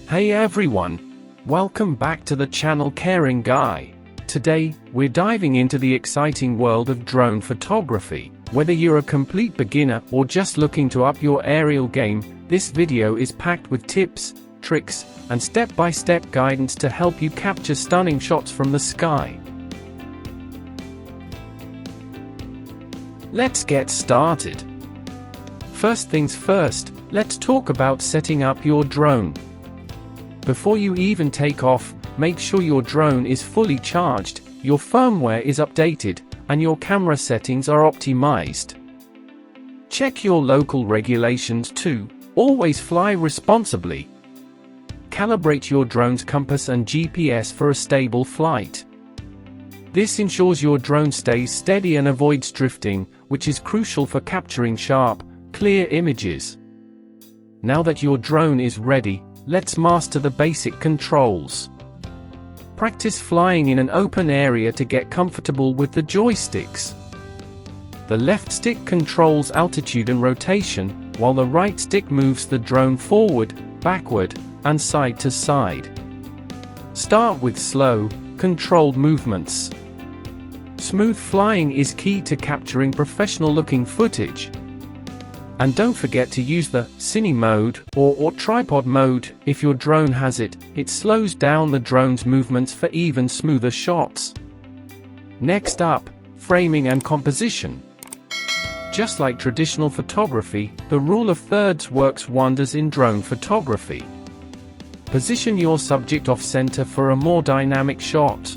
Hey everyone! Welcome back to the channel Caring Guy. Today, we're diving into the exciting world of drone photography. Whether you're a complete beginner or just looking to up your aerial game, this video is packed with tips, tricks, and step-by-step guidance to help you capture stunning shots from the sky. Let's get started. First things first, let's talk about setting up your drone. Before you even take off, make sure your drone is fully charged, your firmware is updated, and your camera settings are optimized. Check your local regulations too. Always fly responsibly. Calibrate your drone's compass and GPS for a stable flight. This ensures your drone stays steady and avoids drifting, which is crucial for capturing sharp, clear images. Now that your drone is ready, let's master the basic controls. Practice flying in an open area to get comfortable with the joysticks. The left stick controls altitude and rotation, while the right stick moves the drone forward, backward, and side to side. Start with slow, controlled movements. Smooth flying is key to capturing professional-looking footage. And don't forget to use the cine mode or tripod mode if your drone has it. It slows down the drone's movements for even smoother shots. Next up, framing and composition. Just like traditional photography, the rule of thirds works wonders in drone photography. Position your subject off-center for a more dynamic shot.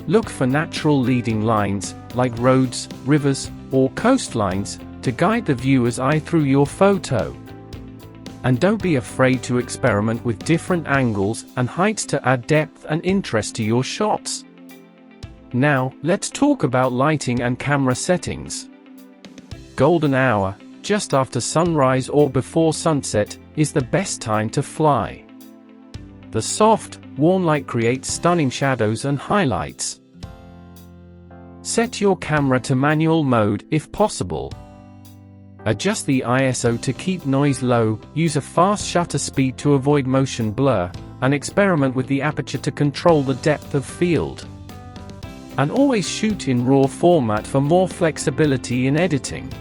Look for natural leading lines, like roads, rivers, or coastlines, to guide the viewer's eye through your photo. And don't be afraid to experiment with different angles and heights to add depth and interest to your shots. Now, let's talk about lighting and camera settings. Golden hour, just after sunrise or before sunset, is the best time to fly. The soft, warm light creates stunning shadows and highlights. Set your camera to manual mode if possible. Adjust the ISO to keep noise low, use a fast shutter speed to avoid motion blur, and experiment with the aperture to control the depth of field. And always shoot in RAW format for more flexibility in editing.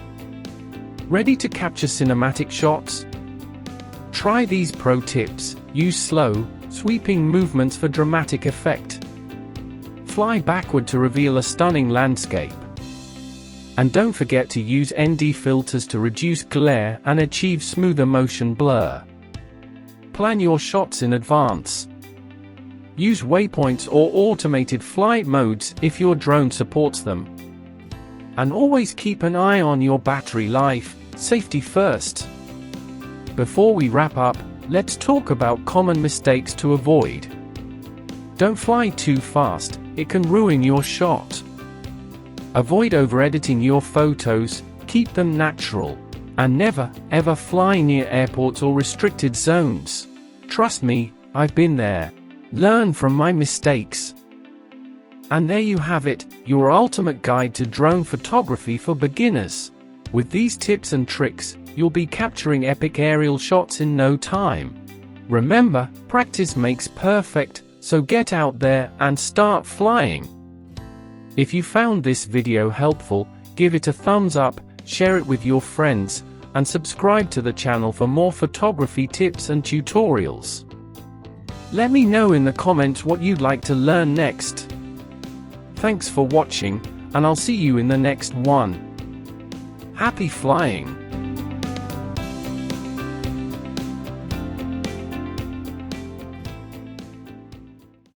Ready to capture cinematic shots? Try these pro tips. Use slow, sweeping movements for dramatic effect. Fly backward to reveal a stunning landscape. And don't forget to use ND filters to reduce glare and achieve smoother motion blur. Plan your shots in advance. Use waypoints or automated flight modes if your drone supports them. And always keep an eye on your battery life, safety first. Before we wrap up, let's talk about common mistakes to avoid. Don't fly too fast, it can ruin your shot. Avoid over-editing your photos, keep them natural. And never, ever fly near airports or restricted zones. Trust me, I've been there. Learn from my mistakes. And there you have it, your ultimate guide to drone photography for beginners. With these tips and tricks, you'll be capturing epic aerial shots in no time. Remember, practice makes perfect, so get out there and start flying. If you found this video helpful, give it a thumbs up, share it with your friends, and subscribe to the channel for more photography tips and tutorials. Let me know in the comments what you'd like to learn next. Thanks for watching, and I'll see you in the next one. Happy flying!